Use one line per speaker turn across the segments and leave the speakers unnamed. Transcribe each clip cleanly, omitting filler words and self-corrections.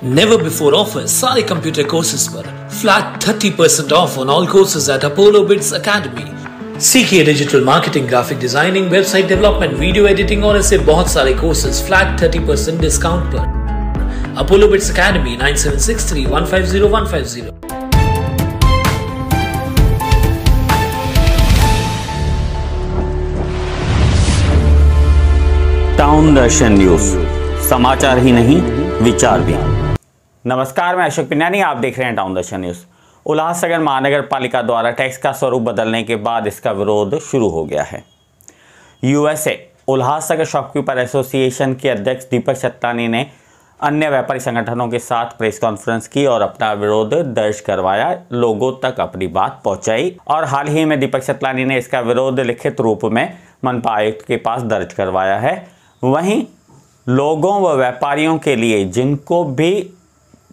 Never before offers सारे computer courses पर flat 30% off on all courses at Apollo Bits Academy. सीखिए digital marketing, graphic designing, website development, video editing और ऐसे बहुत सारे courses flat 30% discount पर। Apollo Bits Academy 9763150150।
Town Darshan News, समाचार ही नहीं विचार भी। नमस्कार, मैं अशोक पिन्यानी, आप देख रहे हैं टाउन दर्शन न्यूज। उल्लासनगर महानगर पालिका द्वारा टैक्स का स्वरूप बदलने के बाद इसका विरोध शुरू हो गया है। यूएसए उल्लासनगर शॉपकीपर एसोसिएशन के अध्यक्ष दीपक चतलानी ने अन्य व्यापारी संगठनों के साथ प्रेस कॉन्फ्रेंस की और अपना विरोध दर्ज करवाया, लोगों तक अपनी बात पहुंचाई और हाल ही में दीपक चतलानी ने इसका विरोध लिखित रूप में मनपा आयुक्त के पास दर्ज करवाया है। वहीं लोगों व व्यापारियों के लिए जिनको भी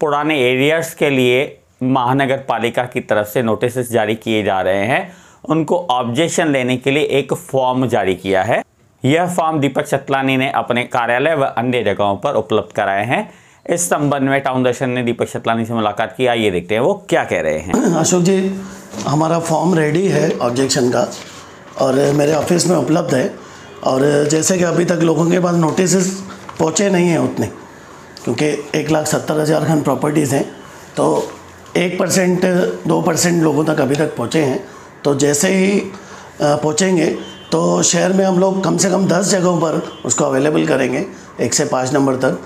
पुराने एरियर्स के लिए महानगर पालिका की तरफ से नोटिस जारी किए जा रहे हैं, उनको ऑब्जेक्शन लेने के लिए एक फॉर्म जारी किया है। यह फॉर्म दीपक चतलानी ने अपने कार्यालय व अन्य जगहों पर उपलब्ध कराए हैं। इस संबंध में टाउन दर्शन ने दीपक चतलानी से मुलाकात की। आइए देखते हैं वो क्या कह रहे हैं।
अशोक जी, हमारा फॉर्म रेडी है ऑब्जेक्शन का और मेरे ऑफिस में उपलब्ध है। और जैसे कि अभी तक लोगों के पास नोटिस पहुँचे नहीं हैं उतने, क्योंकि 1,70,000 खन प्रॉपर्टीज़ हैं, तो 1% 2% लोगों तक अभी तक पहुँचे हैं। तो जैसे ही पहुँचेंगे तो शहर में हम लोग कम से कम 10 जगहों पर उसको अवेलेबल करेंगे, 1 से 5 नंबर तक।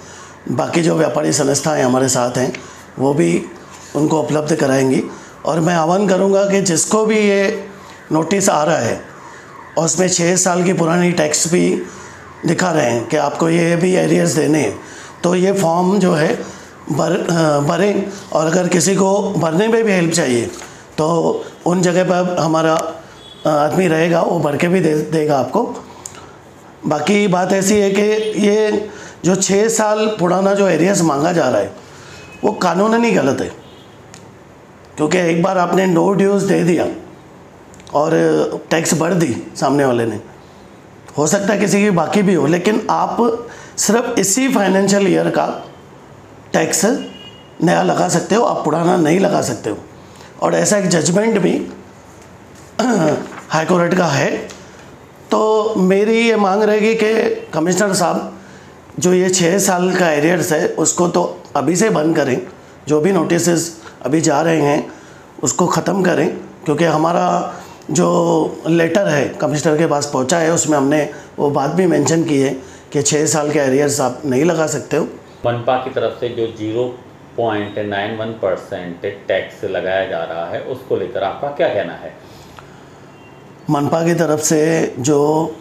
बाकी जो व्यापारी संस्थाएँ हमारे साथ हैं वो भी उनको उपलब्ध कराएंगी। और मैं आह्वान करूँगा कि जिसको भी ये नोटिस आ रहा है और उसमें 6 साल की पुरानी टैक्स भी दिखा रहे हैं कि आपको ये भी एरियर्स देने हैं, तो ये फॉर्म जो है भरें। और अगर किसी को भरने में भी हेल्प चाहिए तो उन जगह पर हमारा आदमी रहेगा, वो भर के भी देगा आपको। बाकी बात ऐसी है कि ये जो 6 साल पुराना जो एरियर्स मांगा जा रहा है वो कानूनन ही गलत है, क्योंकि एक बार आपने नो ड्यूज़ दे दिया और टैक्स भर दी सामने वाले ने, हो सकता है किसी की बाकी भी हो, लेकिन आप सिर्फ इसी फाइनेंशियल ईयर का टैक्स नया लगा सकते हो, आप पुराना नहीं लगा सकते हो। और ऐसा एक जजमेंट भी हाई कोर्ट का है। तो मेरी ये मांग रहेगी कि कमिश्नर साहब जो ये 6 साल का एरियर्स है उसको तो अभी से बंद करें, जो भी नोटिस अभी जा रहे हैं उसको ख़त्म करें, क्योंकि हमारा जो लेटर है कमिश्नर के पास पहुंचा है उसमें हमने वो बात भी मेंशन की है कि 6 साल के एरियर्स आप नहीं लगा सकते हो।
मनपा की तरफ से जो 0.91% टैक्स लगाया जा रहा है उसको लेकर आपका क्या कहना है?
मनपा की तरफ से जो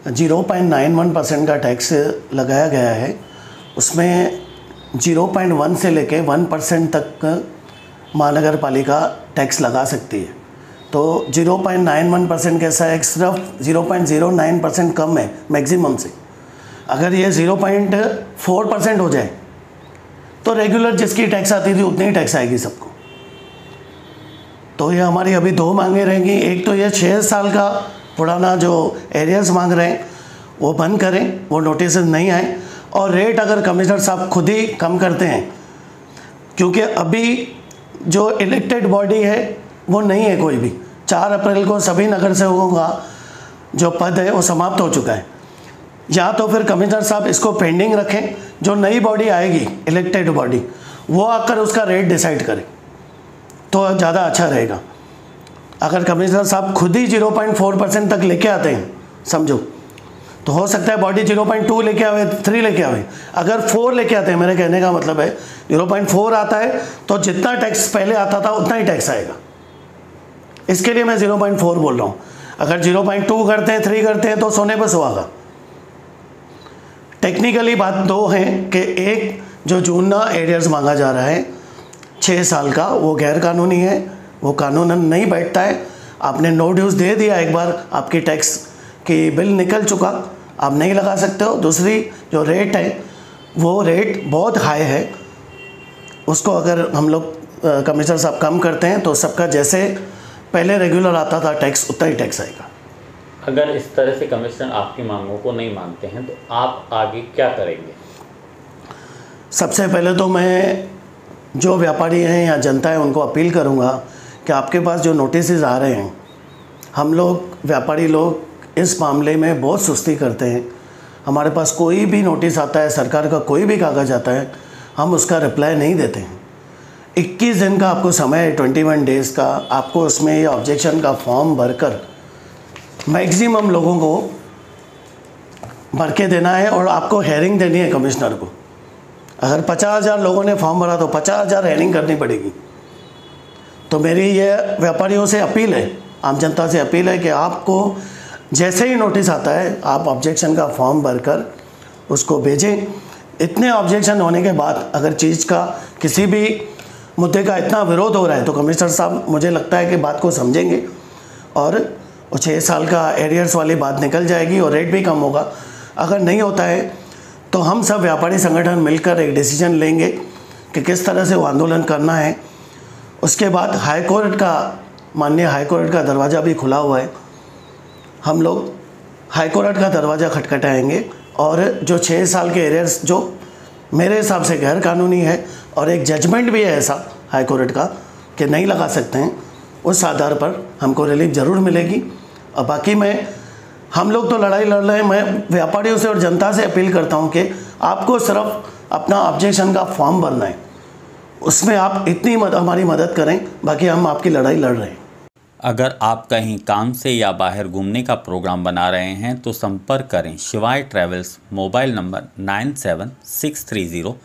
0.91% का टैक्स लगाया गया है उसमें 0.1 से लेके 1% तक महानगर पालिका टैक्स लगा सकती है। तो 0.91% कैसा है, सिर्फ 0.09% कम है मैक्सिमम से। अगर ये 0.4% हो जाए तो रेगुलर जिसकी टैक्स आती थी उतनी ही टैक्स आएगी सबको। तो ये हमारी अभी 2 मांगे रहेंगी। एक तो ये 6 साल का पुराना जो एरियर्स मांग रहे हैं वो बंद करें, वो नोटिस नहीं आए। और रेट अगर कमिश्नर साहब खुद ही कम करते हैं, क्योंकि अभी जो इलेक्टेड बॉडी है वो नहीं है कोई भी। 4 अप्रैल को सभी नगर सेवकों का जो पद है वो समाप्त हो चुका है। या तो फिर कमिश्नर साहब इसको पेंडिंग रखें, जो नई बॉडी आएगी इलेक्टेड बॉडी वो आकर उसका रेट डिसाइड करे तो ज़्यादा अच्छा रहेगा। अगर कमिश्नर साहब खुद ही 0.4% तक लेके आते हैं समझो, तो हो सकता है बॉडी 0.2 लेके आवे, 3 लेके आवे। अगर 4 लेके आते हैं, मेरे कहने का मतलब है 0.4 आता है तो जितना टैक्स पहले आता था उतना ही टैक्स आएगा। इसके लिए मैं 0.4 बोल रहा हूँ। अगर 0.2 करते हैं, 3 करते हैं तो सोने पर सुहागा। टेक्निकली बात 2 है कि एक जो जूना एरियर्स मांगा जा रहा है 6 साल का, वो गैर कानूनी है, वो कानूनन नहीं बैठता है। आपने नो ड्यूज़ दे दिया, एक बार आपकी टैक्स की बिल निकल चुका, आप नहीं लगा सकते हो। दूसरी जो रेट है वो रेट बहुत हाई है, उसको अगर हम लोग कमिश्नर साहब कम करते हैं तो सबका जैसे पहले रेगुलर आता था टैक्स उतना ही टैक्स आएगा।
अगर इस तरह से कमिश्नर आपकी मांगों को नहीं मानते हैं तो आप आगे क्या करेंगे?
सबसे पहले तो मैं जो व्यापारी हैं या जनता है उनको अपील करूंगा कि आपके पास जो नोटिस आ रहे हैं, हम लोग व्यापारी लोग इस मामले में बहुत सुस्ती करते हैं। हमारे पास कोई भी नोटिस आता है, सरकार का कोई भी कागज़ आता है, हम उसका रिप्लाई नहीं देते हैं। 21 दिन का आपको समय है, 21 डेज़ का, आपको उसमें ये ऑब्जेक्शन का फॉर्म भरकर मैक्सिमम लोगों को भर के देना है और आपको हेयरिंग देनी है कमिश्नर को। अगर 50,000 लोगों ने फॉर्म भरा तो 50,000 हेयरिंग करनी पड़ेगी। तो मेरी ये व्यापारियों से अपील है, आम जनता से अपील है कि आपको जैसे ही नोटिस आता है आप ऑब्जेक्शन का फॉर्म भरकर उसको भेजें। इतने ऑब्जेक्शन होने के बाद अगर चीज़ का किसी भी मुद्दे का इतना विरोध हो रहा है तो कमिश्नर साहब मुझे लगता है कि बात को समझेंगे और 6 साल का एरियर्स वाली बात निकल जाएगी और रेट भी कम होगा। अगर नहीं होता है तो हम सब व्यापारी संगठन मिलकर एक डिसीजन लेंगे कि किस तरह से वो आंदोलन करना है। उसके बाद माननीय हाई कोर्ट का दरवाज़ा भी खुला हुआ है। हम लोग हाई कोर्ट का दरवाज़ा खटखटाएंगे और जो 6 साल के एरियर्स जो मेरे हिसाब से गैर कानूनी है और एक जजमेंट भी है ऐसा हाई कोर्ट का कि नहीं लगा सकते हैं, उस आधार पर हमको रिलीफ ज़रूर मिलेगी। और बाकी हम लोग तो लड़ाई लड़ रहे हैं। मैं व्यापारियों से और जनता से अपील करता हूं कि आपको सिर्फ अपना ऑब्जेक्शन का फॉर्म भरना है, उसमें आप इतनी हमारी मदद करें, बाकी हम आपकी लड़ाई लड़ रहे हैं।
अगर आप कहीं काम से या बाहर घूमने का प्रोग्राम बना रहे हैं तो संपर्क करें शिवाय ट्रैवल्स, मोबाइल नंबर 9763083315।